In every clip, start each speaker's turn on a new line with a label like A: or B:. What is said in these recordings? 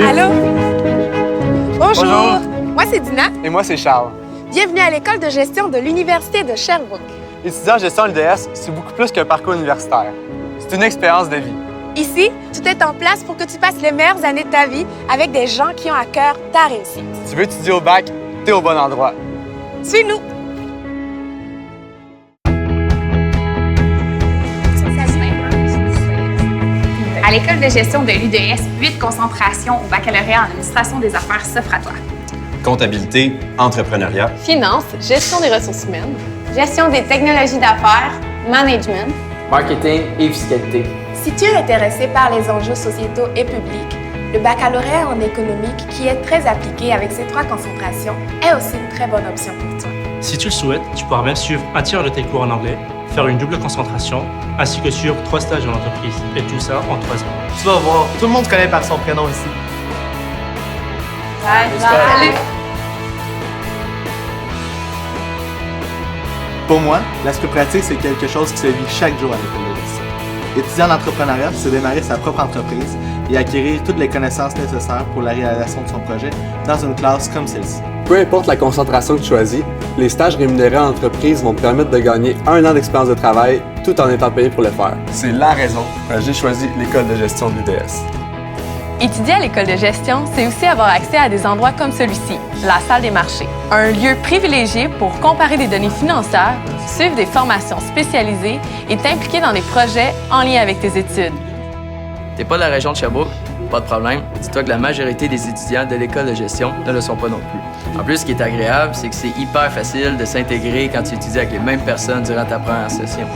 A: Allô? Bonjour.
B: Bonjour.
A: Moi, c'est Dina.
B: Et moi, c'est Charles.
A: Bienvenue à l'école de gestion de l'Université de Sherbrooke.
B: Étudiant en gestion à l'UDS, c'est beaucoup plus qu'un parcours universitaire. C'est une expérience de vie.
A: Ici, tout est en place pour que tu passes les meilleures années de ta vie avec des gens qui ont à cœur ta réussite.
B: Si tu veux étudier au bac, t'es au bon endroit.
A: Suis-nous!
C: À l'école de gestion de l'UDS, 8 concentrations au baccalauréat en administration des affaires s'offrent à toi.
D: Comptabilité, entrepreneuriat,
E: Finance, gestion des ressources humaines,
F: gestion des technologies d'affaires, management,
G: marketing et fiscalité.
A: Si tu es intéressé par les enjeux sociétaux et publics, le baccalauréat en économique, qui est très appliqué avec ces 3 concentrations, est aussi une très bonne option pour toi.
H: Si tu le souhaites, tu pourras même suivre un tiers de tes cours en anglais, faire une double concentration, ainsi que suivre 3 stages en entreprise, et tout ça en 3 ans.
I: Tu vas voir, tout le monde se connaît par son prénom ici.
F: Salut!
I: Pour moi, l'aspect pratique, c'est quelque chose qui se vit chaque jour à l'école de gestion. Étudier en entrepreneuriat, c'est démarrer sa propre entreprise et acquérir toutes les connaissances nécessaires pour la réalisation de son projet dans une classe comme celle-ci.
J: Peu importe la concentration que tu choisis, les stages rémunérés en entreprise vont te permettre de gagner 1 an d'expérience de travail tout en étant payé pour le faire.
D: c'est la raison que j'ai choisi l'école de gestion de l'UDS.
E: Étudier à l'école de gestion, c'est aussi avoir accès à des endroits comme celui-ci, la salle des marchés. Un lieu privilégié pour comparer des données financières, suivre des formations spécialisées et t'impliquer dans des projets en lien avec tes études.
G: T'es pas de la région de Sherbrooke? Pas de problème. Dis-toi que la majorité des étudiants de l'école de gestion ne le sont pas non plus. En plus, ce qui est agréable, c'est que c'est hyper facile de s'intégrer quand tu étudies avec les mêmes personnes durant ta première session.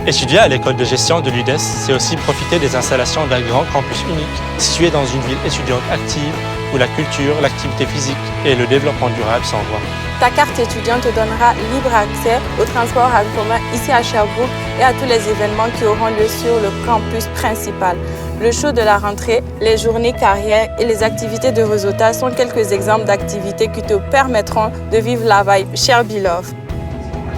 H: Étudier à l'école de gestion de l'UDES, c'est aussi profiter des installations d'un grand campus unique, situé dans une ville étudiante active, où la culture, l'activité physique et le développement durable s'envoient.
K: Ta carte étudiante te donnera libre accès au transport en commun ici à Sherbrooke et à tous les événements qui auront lieu sur le campus principal. Le show de la rentrée, les journées carrières et les activités de réseautage sont quelques exemples d'activités qui te permettront de vivre la vibe Sherbilove.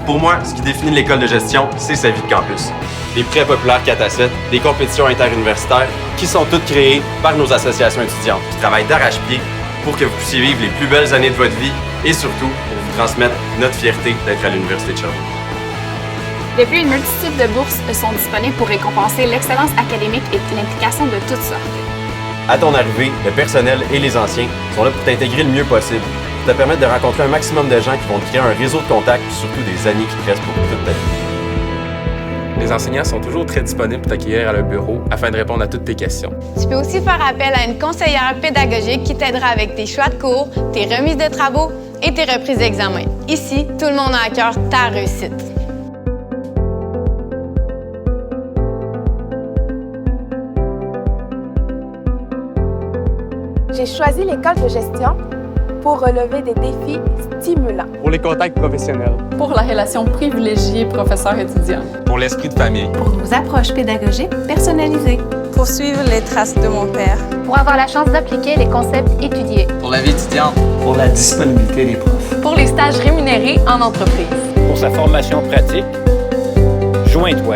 D: Pour moi, ce qui définit l'école de gestion, c'est sa vie de campus. Des prêts populaires 4 à 7, des compétitions interuniversitaires qui sont toutes créées par nos associations étudiantes qui travaillent d'arrache-pied pour que vous puissiez vivre les plus belles années de votre vie et surtout pour vous transmettre notre fierté d'être à l'Université de Sherbrooke.
C: De plus, une multitude de bourses sont disponibles pour récompenser l'excellence académique et l'implication de toutes sortes.
D: À ton arrivée, le personnel et les anciens sont là pour t'intégrer le mieux possible, pour te permettre de rencontrer un maximum de gens qui vont te créer un réseau de contacts et surtout des amis qui te restent pour toute ta vie.
L: Les enseignants sont toujours très disponibles pour t'accueillir à leur bureau afin de répondre à toutes tes questions.
F: Tu peux aussi faire appel à une conseillère pédagogique qui t'aidera avec tes choix de cours, tes remises de travaux et tes reprises d'examen. Ici, tout le monde a à cœur ta réussite.
A: J'ai choisi l'école de gestion pour relever des défis stimulants.
B: Pour les contacts professionnels.
E: Pour la relation privilégiée professeur-étudiant.
L: Pour l'esprit de famille.
C: Pour nos approches pédagogiques personnalisées.
K: Pour suivre les traces de mon père.
C: Pour avoir la chance d'appliquer les concepts étudiés.
G: Pour la vie étudiante.
I: Pour la disponibilité des profs.
E: Pour les stages rémunérés en entreprise.
I: Pour sa formation pratique, joins-toi.